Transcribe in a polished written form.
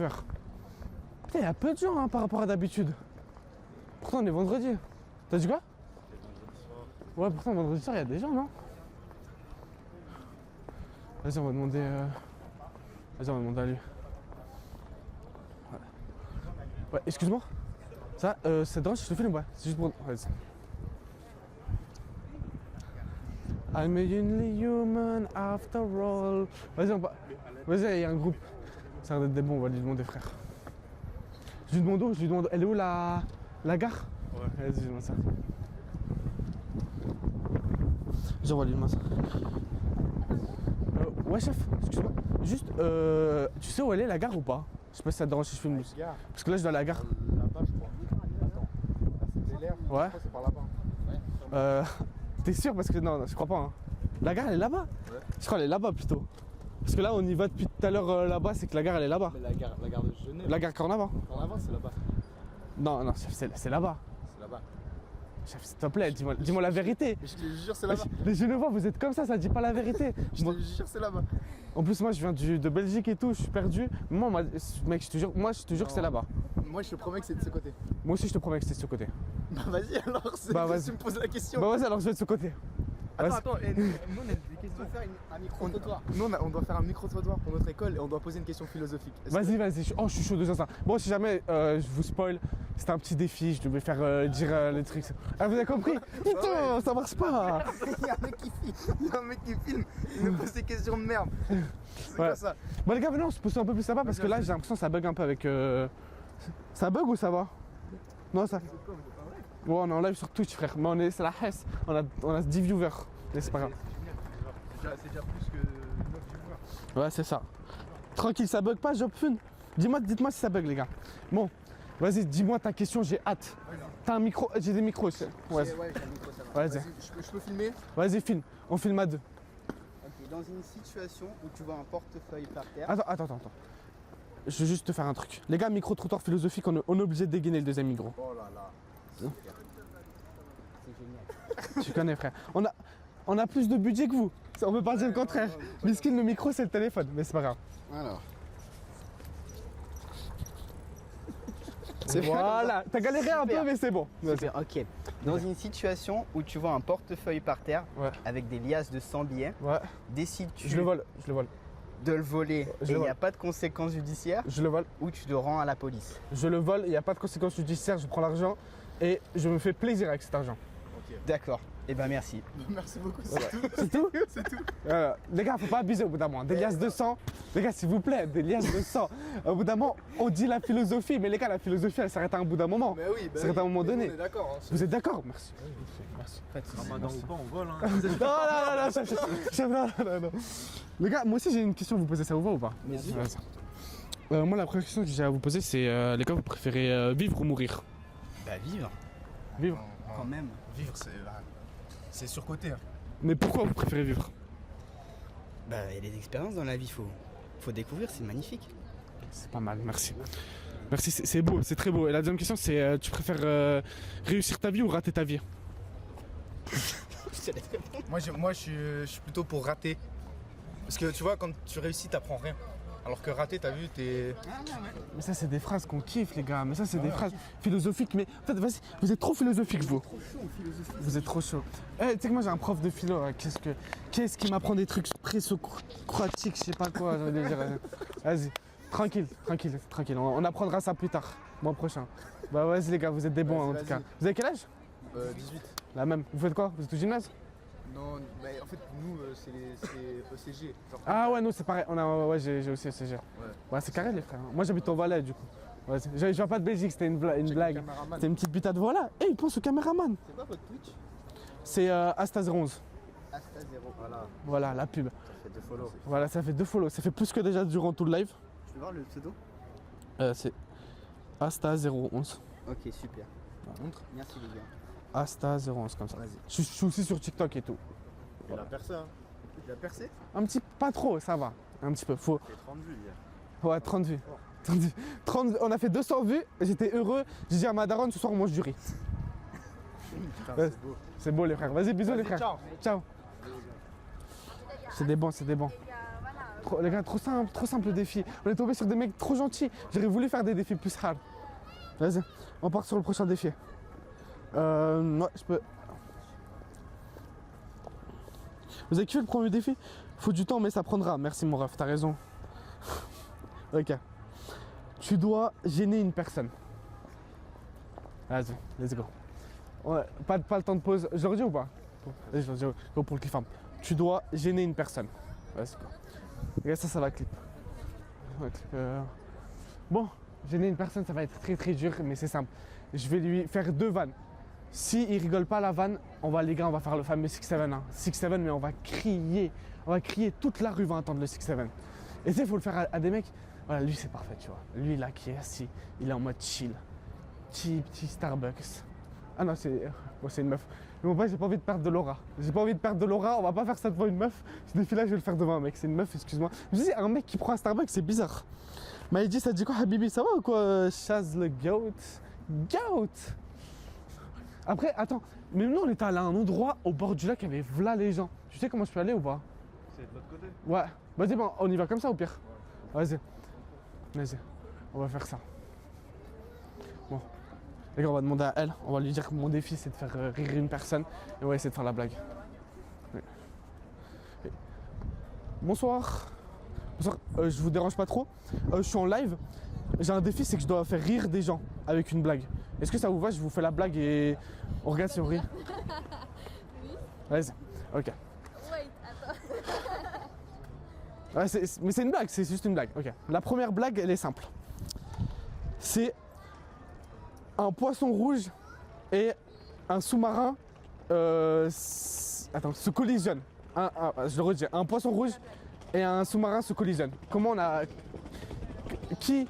viewers. Putain, il y a peu de gens hein, par rapport à d'habitude. Pourtant, on est vendredi. T'as dit quoi? Ouais, pourtant, vendredi soir, il y a des gens, non? Vas-y, on va demander. Vas-y, on va demander à lui. Ouais, excuse-moi. Ça, ça te dérange si je te filme? Ouais, c'est juste pour. Vas-y. I'm a only human after all. Vas-y, vas-y, il y a un groupe. Ça a l'air d'être des bons, on va lui demander, frère. Je lui demande où? Je lui demande. Elle est où la gare? Ouais. Vas-y, je demande ça. On va lui demander ça. Ouais, chef, excuse-moi. Juste, tu sais où elle est la gare ou pas? Je sais pas si ça te dérange si je filme. Parce que là, je dois à la gare. Là-bas, je crois. Attends. Là, c'est l'air. Ouais. Je crois que c'est par là-bas. Ouais. T'es sûr? Parce que non, je crois pas. Hein. La gare, elle est là-bas? Ouais. Je crois qu'elle est là-bas plutôt. Parce que là, on y va depuis tout à l'heure là-bas, c'est que la gare, elle est là-bas. Mais la gare de Genève. La gare Carnavant. Carnavant, c'est là-bas. Non, chef, c'est là-bas. C'est là-bas. Chef, s'il te plaît, dis-moi la vérité. Mais je te jure, c'est là-bas. Les Genevois, vous êtes comme ça dit pas la vérité. Je te jure, c'est là-bas. En plus, moi, je viens de Belgique et tout, je suis perdu. Moi, mec, je te jure que c'est là-bas. Moi, je te promets que c'est de ce côté. Moi aussi, je te promets que c'est de ce côté. Bah, vas-y alors, tu me poses la question. Bah, vas-y, alors je vais de ce côté. Attends, nous, on a des questions. On doit faire un micro-trottoir. Nous, on doit faire un micro-trottoir pour notre école et on doit poser une question philosophique. Vas-y, je suis chaud de ça. Bon, si jamais je vous spoil, c'était un petit défi, je devais faire dire les trucs. Ah, vous avez compris? Putain, ça marche pas. Il y a un mec qui filme, il nous pose des questions de merde. C'est quoi ça? Bon, les gars, venez, on se pose un peu plus là-bas parce que là, j'ai l'impression que ça bug un peu avec. Ça bug ou ça va? Non, ça. Ouais, on est en live sur Twitch, frère. Mais c'est la Hesse. On a 10 viewers. Mais c'est pas grave. C'est déjà plus que 9 viewers. Ouais, c'est ça. Tranquille, ça bug pas, Job Fun. Dites-moi si ça bug, les gars. Bon, vas-y, dis-moi ta question, j'ai hâte. T'as un micro? J'ai des micros aussi. Ouais, j'ai un micro, ça va. Vas-y. Je peux filmer? Vas-y, filme. On filme à deux. Ok, dans une situation où tu vois un portefeuille par terre. Attends. Je vais juste te faire un truc. Les gars, micro-trottoir philosophique, on est obligé de dégainer le deuxième micro. Oh là là. C'est génial. Tu connais, frère. On a plus de budget que vous. On peut pas dire le contraire. Miskin, le micro, c'est le téléphone, mais c'est pas grave. Alors. Voilà, t'as galéré un peu, mais c'est bon. Super, ok. Dans une situation où tu vois un portefeuille par terre Ouais. avec des liasses de 100 billets, Ouais. décides-tu Je le vole. de le voler Je et le il n'y a vole. pas de conséquences judiciaires Je le vole. ou tu le rends à la police? Je le vole, il n'y a pas de conséquences judiciaires, je prends l'argent et je me fais plaisir avec cet argent. D'accord. Eh ben merci. Merci beaucoup, c'est tout. C'est tout? C'est tout. Les gars, faut pas abuser au bout d'un moment. Des liasses de 100. Les gars, s'il vous plaît, des liasses de 100. Au bout d'un moment, on dit la philosophie, mais les gars, la philosophie, elle s'arrête à un bout d'un moment. Mais oui, ça s'arrête à un moment donné. On est d'accord. Hein, Vous êtes d'accord? Merci. Merci. Ramadan ou pas, on vole. Hein. Non. Les gars, moi aussi j'ai une question à vous poser, ça vous va ou pas? Vas-y. Moi, la première question que j'ai à vous poser, c'est les gars, vous préférez vivre ou mourir? Bah vivre, Vivre. quand même. Vivre, c'est surcoté. Hein. Mais pourquoi vous préférez vivre? Bah il y a des expériences dans la vie, faut découvrir, c'est magnifique. C'est pas mal, merci. Merci, c'est beau, c'est très beau. Et la deuxième question, c'est tu préfères réussir ta vie ou rater ta vie? Moi, je suis plutôt pour rater. Parce que tu vois, quand tu réussis, t'apprends rien. Alors que rater, t'as vu, t'es. Mais ça, c'est des phrases qu'on kiffe, les gars. Mais ça, c'est des phrases philosophiques. Mais en fait, vas-y, vous êtes trop philosophique, vous. Vous êtes trop chaud. Tu sais que moi, j'ai un prof de philo. Qu'est-ce qui m'apprend des trucs présocratiques, je sais pas quoi. J'ai envie de dire. Vas-y, tranquille. On apprendra ça plus tard, mois prochain. Bah, vas-y, les gars, vous êtes des bons, en tout cas. Vous avez quel âge? 18. La même. Vous faites quoi? Vous êtes au gymnase? Non, mais en fait, nous, c'est ECG. Genre, Ah ouais, nous c'est pareil. Ouais, j'ai aussi ECG. Ouais, c'est carré les frères. Moi j'habite au Valais du coup. Ouais, je viens pas de Belgique, c'était une blague. C'était une petite butade. Voilà. Il pense au caméraman. c'est quoi votre Twitch? C'est Asta011. Asta 0. Voilà. Voilà, la pub. Ça fait 2 follow. Voilà, ça fait 2 follow. Ça fait plus que déjà durant tout le live. Je peux voir le pseudo? C'est Asta011. Ok, super. Montre. Merci les gars. Asta011 comme ça. Vas-y. Je suis aussi sur TikTok et tout. Il a percé, hein? Il a percé? Un petit, pas trop, ça va. Un petit peu. Faut. Il fait 30 vues hier. Ouais, 30 vues. 30, on a fait 200 vues, j'étais heureux. J'ai dit à ma daronne, ce soir on mange du riz. Putain, Ouais. c'est beau. C'est beau les frères. Vas-y, bisous les frères. Ciao. Ciao. C'est des bons. Les gars, voilà, Les gars, trop simple le défi. On est tombé sur des mecs trop gentils. J'aurais voulu faire des défis plus hard. Vas-y, on part sur le prochain défi. Ouais, je peux. Vous avez kiffé le premier défi? Faut du temps, mais ça prendra. Merci mon ref, t'as raison. Ok. Tu dois gêner une personne. Vas-y, let's go. Ouais, pas le temps de pause. Je le redis ou pas? Vas-y, je le redis. Go pour le kiff. Tu dois gêner une personne. Vas-y, go. Regarde, ça va clip. Ça va clip. Bon, gêner une personne, ça va être très dur, mais c'est simple. Je vais lui faire 2 vannes. Si il rigole pas à la vanne, les gars, on va faire le fameux 6-7. Hein. 6-7, mais on va crier. On va crier, toute la rue va entendre le 6-7. Et tu sais, il faut le faire à des mecs. Voilà, lui c'est parfait, tu vois. Lui là qui est assis, il est en mode chill. Petit Starbucks. Ah non, c'est une meuf. Mais bon, j'ai pas envie de perdre de l'aura. J'ai pas envie de perdre de l'aura, on va pas faire ça devant une meuf. Ce défi là, je vais le faire devant un mec. C'est une meuf, excuse-moi. Je me dis, un mec qui prend un Starbucks, c'est bizarre. Mais il dit, ça te dit quoi, Habibi, ça va ou quoi? Chaz le goat. Goat. Après, attends, mais nous on était allé à un endroit au bord du lac, il y avait v'là les gens. Tu sais comment je peux aller ou pas? C'est de l'autre côté. Ouais. Vas-y, bon, on y va comme ça au pire. Vas-y. Vas-y. On va faire ça. Bon. Les gars, on va demander à elle. On va lui dire que mon défi c'est de faire rire une personne. Et on va essayer de faire la blague. Oui. Oui. Bonsoir. Bonsoir. Je vous dérange pas trop. Je suis en live. J'ai un défi, c'est que je dois faire rire des gens avec une blague. Est-ce que ça vous va? Je vous fais la blague et on regarde si on rit. Oui. Vas-y. Ok. Wait, attends. Ouais, mais c'est une blague, c'est juste une blague. Ok. La première blague, elle est simple. C'est un poisson rouge et un sous-marin se collisionnent. Je le redis. Un poisson rouge et un sous-marin se collisionnent. Comment on a... Qui